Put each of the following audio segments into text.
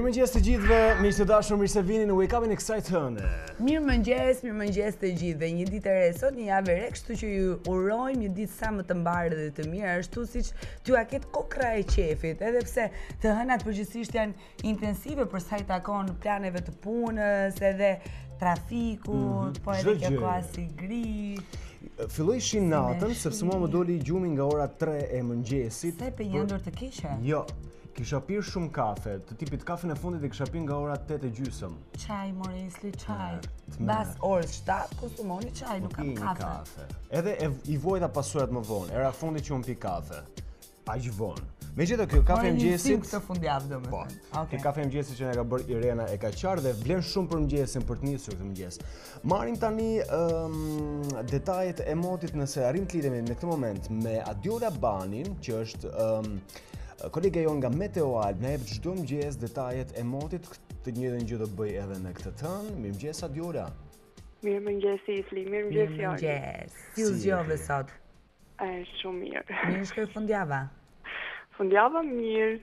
Mirëmëngjes të gjithëve, miq të dashur, mirë se vini në Wake Up-in e kësaj tëne. Mirëmëngjes të gjithëve. Një ditë e re sot, një javë e re, kështu që ju urojmë një ditë sa më të mbarë dhe të mirë, ashtu siç t'ju a ketë kokra e qefit, edhe pse të hënat përgjithsisht janë intensive për sa i takon planeve të punës, edhe trafikut, po edhe kjo koha si gri. Filloi shin natën, sepse mua më doli gjumi nga ora 3 e mëngjesit. Se pe një ëndër të keqe? Jo, kisha pirë shumë kafe, të tipit kafen e fundit e kisha pirë nga ora 8:30. Çaj, more isli çaj. Mbas orës 7 konsumoni çaj, nuk kam kafe. Edhe i vojta pasurat më vonë, era fundit që unë pi kafe. Aq vonë. Megjithatë kjo kafe mëngjesit këtë fundjavë domethënë. Kjo kafe mëngjesit që na ka bërë Irena e ka qarë dhe vlen shumë për mëngjesin, për të nisur këtë mëngjes. Marrim tani detajet e motit nëse arrim të lidhemi në këtë moment me Adiola Banin, që është kolega jon nga Meteo Alb, na jep çdo mëngjes detajet e motit, të njëjtën gjë do të bëj edhe në këtë tënë. Mirëmëngjes Adiola. Mirëmëngjes Isli, mirëmëngjes Joni. Mirëmëngjes. Si u zgjove sot? Shumë mirë. Mirë shkoi fundjava. Fundjava mirë,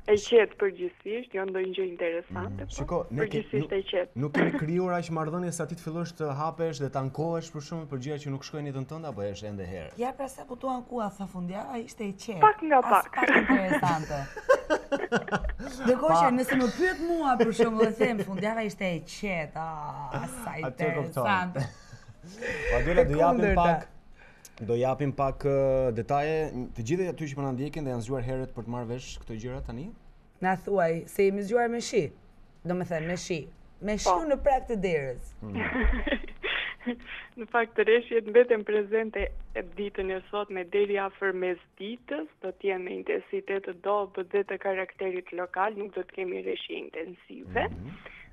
e qetë përgjithsisht, jo ndonjë gjë interesante, Shiko, përgjithsisht e qetë. Nuk kemi krijuar aq marrëdhënie sa ti të fillosh të hapesh dhe të ankohesh për shkak për gjëra që nuk shkojnë në jetën tënde apo është ende herë. Ja pra sa po tu ankua sa fundjava ishte e qetë. Pak nga pak. Pak interesante. Dëkohë nëse më pyet mua për shembull e them fundjava ishte e qetë, sa interesante. Do japim pak detaje të gjithë aty që po na ndjekin dhe janë zgjuar herët për të marrë vesh këto gjëra tani. Na thuaj se jemi zgjuar me shi. Domethënë me shi. Me shiu në prag të derës. Në fakt të reshjet mbeten prezente ditën e sotme deri afër mesditës, do të jenë me intensitet të dobët dhe të karakterit lokal, nuk do të kemi reshje intensive.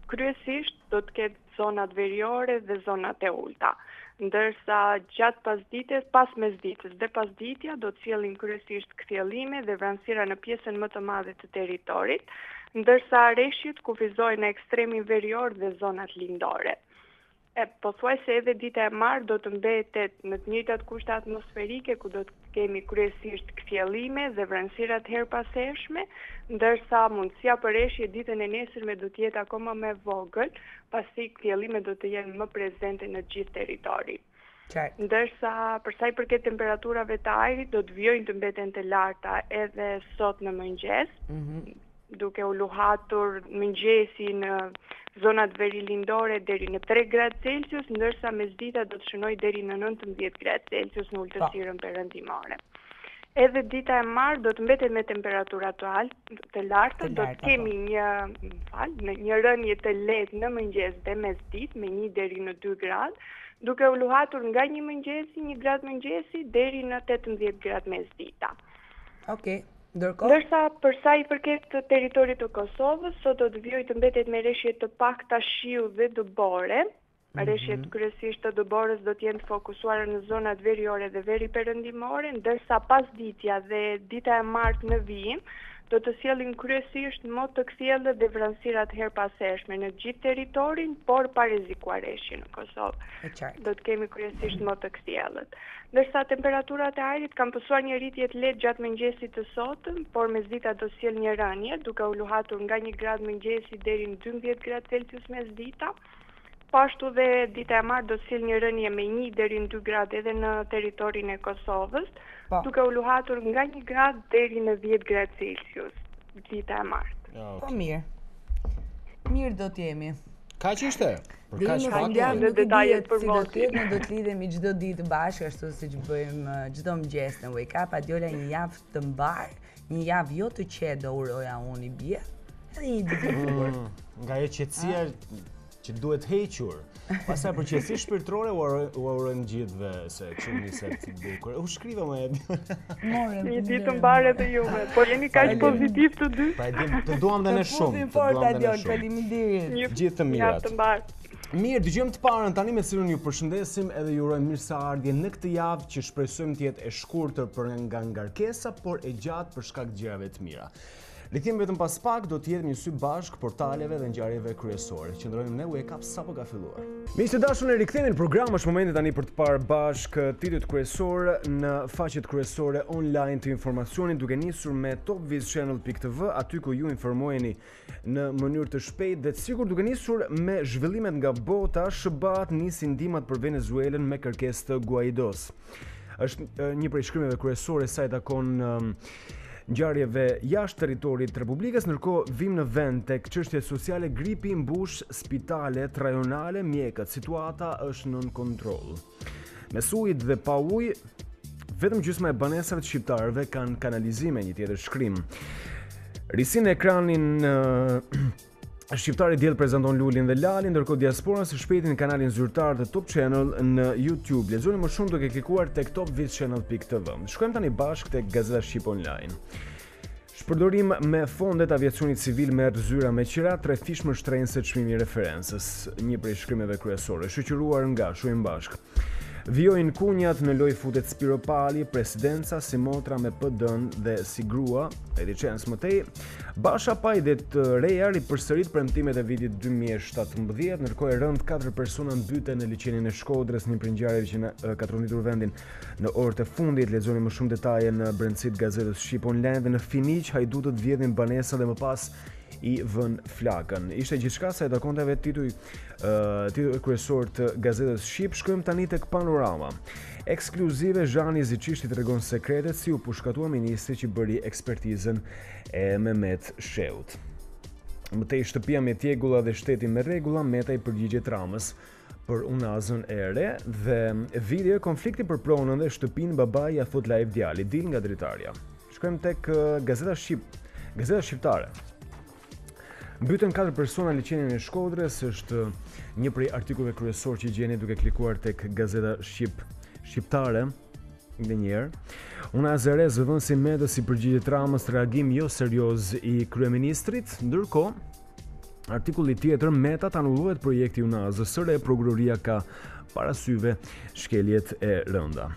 Kryesisht do të ketë zonat veriore dhe zonat e ulta. Ndërsa gjatë pas mesditës dhe pasditja do të sjellin kryesisht kthjellime dhe vranësira në pjesën më të madhe të territorit, ndërsa reshjet kufizojnë në ekstremin verior dhe zonat lindore. Pothuajse edhe dita e marrë do të mbetet në të njëjtat kushte atmosferike, ku do të kemi kryesisht kthjellime dhe vranësira të herpashershme, ndërsa mundësia për reshje ditën e nesërme do të jetë akoma më vogël, pasi kthjellimet do të jenë më prezente në gjithë territorin. Ndërsa për sa i përket temperaturave të ajrit do të vijojnë të mbeten të larta edhe sot në mëngjes, duke u luhatur mëngjesi në zonat verilindore deri në 3 gradë Celsius, ndërsa mesdita do të shënojë deri në 19 gradë Celsius në ulësirën perëndimore. Edhe dita e marrë do të mbetet me temperatura të larta, do të kemi një rënje të lehtë në mëngjes dhe mesditë me 1 deri në 2 gradë, duke u luhatur nga 1 gradë mëngjesi deri në 18 gradë mesdita. Okej. Ndërsa për sa i përket të territorit të Kosovës, sot do të vijojë të mbetet me reshje të pakta shiu dhe dëbore. Reshjet kryesisht të dëborës do të jenë të fokusuara në zonat veriore dhe veriperëndimore, ndërsa pasditja dhe dita e martë në vijim do të sjellin kryesisht mot të kthjellët dhe vranësira të herpashershme në gjithë territorin, por pa rrezikuar reshje në Kosovë. Do të kemi kryesisht mot të kthjellët. Ndërsa temperaturat e ajrit kanë pësuar një rritje të lehtë gjatë mëngjesit të sotëm, por mesdita do sjell një rënje, duke u luhatur nga 1 gradë mëngjesi deri në 12 gradë Celsius mesdita. Po ashtu dhe dita e martë do të sjell një rënje me 1 deri në 2 gradë edhe në territorin e Kosovës, duke u luhatur nga 1 gradë deri në 10 gradë Celsius dita e martë. Po mirë. Mirë do të jemi. Kaq ishte. Për kaq fundjavë nuk e dihet si do të jetë, ne do të lidhemi çdo ditë bashkë ashtu siç bëjmë çdo mëngjes në Wake Up. Adiola një javë të mbar, një javë jo të qetë do uroja unë i bie. Edhe një ditë të bukur. Nga e qetësia që duhet hequr. Pastaj për qetësi shpirtërore u urojmë gjithëve se kështu niset të bukur. U shkriva më Një ditë të mbar edhe juve. Po jeni kaq pozitiv të dy. Pa e të duam dhe ne shumë. Faleminderit. Gjithë të mirat. Mirë, dëgjojmë të parën tani me cilën ju përshëndesim edhe ju urojmë mirëseardhje në këtë javë që shpresojmë të jetë e shkurtër për nga ngarkesa, por e gjatë për shkak të gjërave të mira. Rikthehemi vetëm pas pak, do të jetë një sy bashk portaleve dhe ngjarjeve kryesore. Qëndrojmë ne Wake Up sapo ka filluar. Miq të dashur, ne rikthehemi në program, është momenti tani për të parë bashk titujt kryesor në faqet kryesore online të informacionit, duke nisur me topvizchannel.tv, aty ku ju informoheni në mënyrë të shpejtë dhe të sigurt, duke nisur me zhvillimet nga bota. SBA nisi ndihmat për Venezuelën me kërkesë të Guaidos. Është një prej shkrimeve kryesore sa i takon ngjarjeve jashtë territorit të Republikës. Ndërkohë vim në vend tek çështjet sociale, gripi mbush spitalet rajonale, mjekët, situata është nën kontroll. Me ujë dhe pa ujë, vetëm gjysma e banesave të shqiptarëve kanë kanalizime, një tjetër shkrim. Risin e ekranin Shqiptari diell prezanton Lulin dhe Lalin, ndërkohë diaspora së shpejti në kanalin zyrtar të Top Channel në YouTube. Lexoni më shumë duke klikuar tek topvizchannel.tv. Shkojmë tani bashkë tek Gazeta Shqip Online. Shpërdorim me fondet aviacionit civil merr zyra me qira, 3 fish më shtrenjtë se çmimi i referencës, një prej shkrimeve kryesore, shoqëruar nga Shohim Bashk. Vjojnë kunjat në loj futet Spiropali, presidenca si motra me PD-n dhe si grua, e diçens mëtej. Basha Pajdet reja ripërsërit premtimet e vitit 2017, ndërkohë e rënd 4 persona mbyte në liçenin e Shkodrës, një prej ngjarjeve që ka trondituar vendin në orët e fundit. Lexoni më shumë detaje në brendësitë Gazetës Shqip Online dhe në Finiq hajdutët vjedhin banesën dhe më pas i vën flakën. Ishte gjithçka sa i takonte vetë tituj kryesor të Gazetës Shqip. Shkojmë tani tek Panorama. Ekskluzive, Zhani Ziçishti tregon sekretet si u pushkatua ministri që bëri ekspertizën e Mehmet Sheut. Mëtej shtëpia me tjegulla dhe shteti me rregulla, Meta i përgjigjet Ramës për unazën e re dhe video konflikti për pronën dhe shtëpinë babai ja thot live djali, dil nga dritarja. Shkojmë tek Gazeta Shqiptare. Mbyten 4 persona në liçenin e Shkodrës, është një prej artikulleve kryesor që gjeni duke klikuar tek Gazeta Shqiptare. Edhe një herë. Unazë e re zëvon si Meta si përgjigjet Ramës, reagim jo serioz i kryeministrit. Ndërkohë, artikulli tjetër, Meta anullohet projekti unazës së re, prokuroria ka parasyve shkeljet e rënda.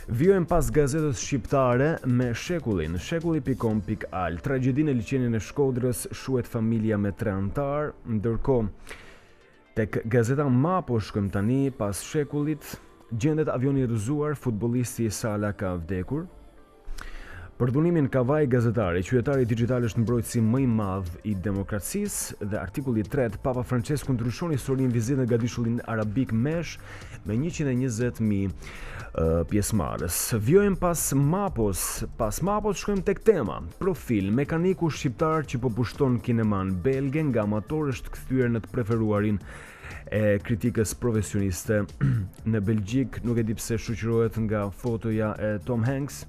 Vjojmë pas Gazetës Shqiptare me Shekullin, shekulli.com.al. Tragjedinë e liçenin e Shkodrës, shuhet familja me 3 antar, ndërkohë tek Gazeta Mapo shkojmë tani pas Shekullit, gjendet avioni i rrëzuar, futbollisti Sala ka vdekur. Për dhunimin ka vaj gazetari, qytetari digjital është mbrojtësi më i madh i demokracisë dhe artikulli 3, Papa Francesku ndryshon historinë vizitë në gadishullin arabik Mesh me 120.000 pjesëmarrës. Vjojmë pas Mapos shkojmë tek Tema. Profil, mekaniku shqiptar që po pushton kineman belge nga amator është kthyer në të preferuarin e kritikës profesioniste në Belgjik, nuk e di pse shoqërohet nga fotoja e Tom Hanks.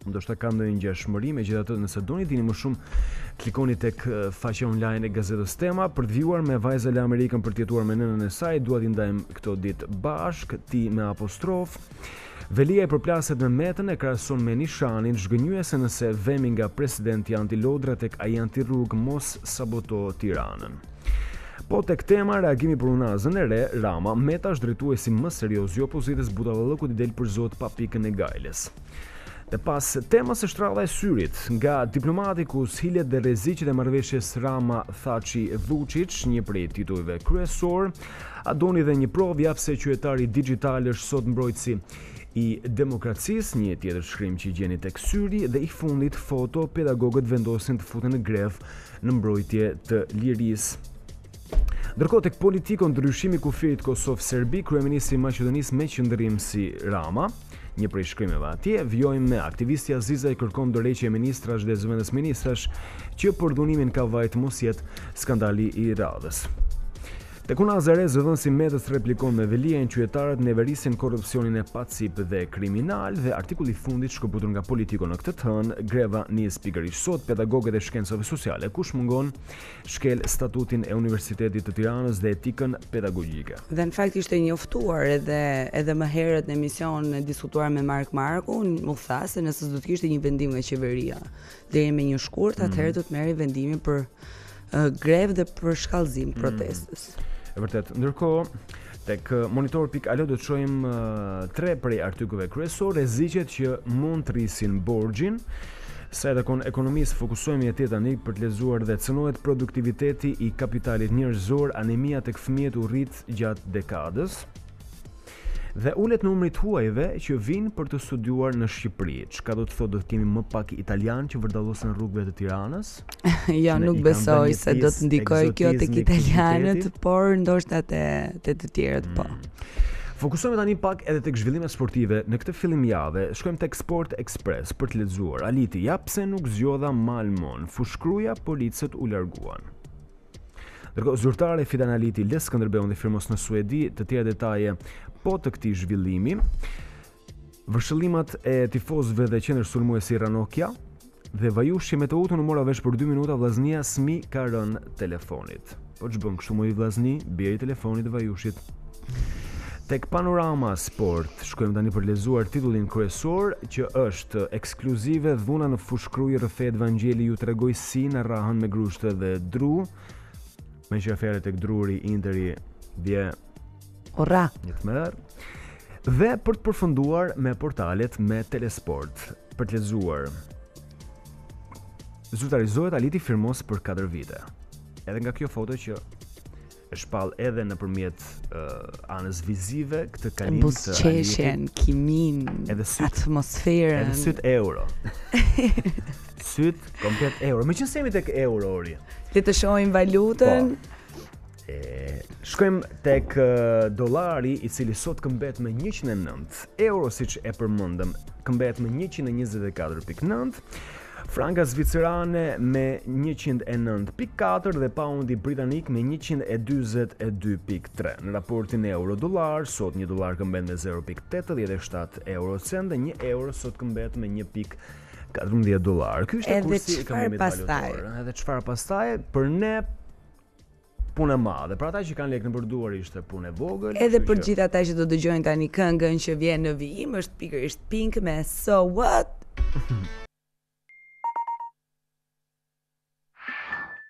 Ndoshta ka ndonjë ngjashmëri, megjithatë nëse doni dini më shumë, klikoni tek faqja online e Gazetës Tema për të vjuar me vajza e Amerikën për të jetuar me nënën e saj. Dua t'i ndajmë këto ditë bashk, ti me apostrof. Velia e përplaset me Metën, e krahason me Nishanin, zhgënjyese nëse vemi nga presidenti anti-lodra tek ai anti-rrugë mos saboto Tiranën. Po tek Tema, reagimi për unazën e re, Rama, Meta është drejtuesi më serioz i opozitës, Butavallëku i del për zot pa pikën e gajles. Dhe pas Temës është rradha e syrit, nga diplomatikus, hilet dhe rreziqet e marrëveshjes Rama-Thaçi-Vučić, një prej titujve kryesor. A doni dhe një provë, jap se qytetari digjital është sot mbrojtësi i demokracisë, një tjetër shkrim që i gjeni tek syri, dhe i fundit foto, pedagogët vendosin të futen në grevë në mbrojtje të lirisë. Ndërkohë tek Politiko, ndryshimi kufirit Kosovë-Serbi, kryeministri i Maqedonisë me qëndrim si Rama, një prej shkrimeve atje. Vjojmë me aktivisti Aziza i kërkon dorëheqje e ministrash dhe zëvendës ministrash që për dhunimin ka vajt mos jetë skandali i radhës. Tek unazë e re, zëvendësi Metës replikon me velien, qytetarët neverisin korrupsionin e pacip dhe kriminal, dhe artikulli i fundit shkëputur nga Politiko në këtë të hënë, greva nis pikërisht sot, pedagogët e shkencave sociale, kush mungon shkel statutin e Universitetit të Tiranës dhe etikën pedagogjike. Dhe në fakt ishte njoftuar edhe më herët në emision diskutuar me Mark Marku, u tha se nëse do të kishte një vendim nga qeveria deri me një shkurt, atëherë do të merrë vendimin për grevë dhe për shkallëzim protestës. E vërtet, ndërkohë, tek monitor.al do të shohim 3 prej artikulleve kryesore, rreziqet që mund të rrisin borxhin, Sa e takon ekonomisë, fokusohemi atje tani për të lezuar dhe cënohet produktiviteti i kapitalit njerëzor, anemia tek fëmijët u rrit gjatë dekadës. Dhe ulet numrit huajve që vinë për të studiuar në Shqipëri. Çka do të thotë, do të kemi më pak italianë që vërdallosen rrugëve të Tiranës? Jo, nuk besoj se do të ndikojë kjo tek italianët, por ndoshta te të tjerët po. Fokusohemi tani pak edhe tek zhvillimet sportive. Në këtë fillim jave shkojmë tek Sport Express për të lexuar. Aliti, ja pse nuk zgjodha Malmon. Fushkruja, policët u larguan. Ndërkohë zyrtari Fidan Aliti le Skënderbeun dhe firmos në Suedi, të tjera detaje po të këtij zhvillimi. Vërshëllimat e tifozëve dhe qendër sulmuesi Ranokja dhe vajushi me të utën u mora vesh për 2 minuta, vllaznia Smi ka rënë telefonit. Po ç'bën kështu më i vllazni, bie i telefonit të vajushit. Tek Panorama Sport shkojmë tani për lezuar titullin kryesor që është ekskluzive dhuna në fushkruj rrëfet Vangjeli ju tregoj si në rahën me grushte dhe dru. Me që afere tek druri Interi bje Ora. një të merë. Dhe për të përfunduar me portalet me Telesport, për të lexuar. Zyrtarizohet Aliti firmos për 4 vite. Edhe nga kjo foto që e shpall edhe nëpërmjet anës vizive këtë kalim të buzëqeshjen, kimin, edhe atmosferën, edhe syt euro. Syt komplet euro. Meqense jemi tek euro ori. Le të shohim valutën. Shkojmë tek dollari, i cili sot këmbet me 109 euro, siç e përmendëm, këmbet me 124.9, franka zvicerane me 109.4 dhe paundi britanik me 142.3. Në raportin euro-dollar, sot një dollar këmbet me 0.87 eurocent dhe 1 euro sot këmbet me 1.14 dollar. Ky është kursi i këmbimit valutor. Edhe çfarë pastaj për ne punë e madhe. Për ata që kanë lekë në përduar ishte punë e vogël. Edhe për gjithë ata që do dëgjojnë tani këngën që vjen në vijim, është pikërisht Pink me So What?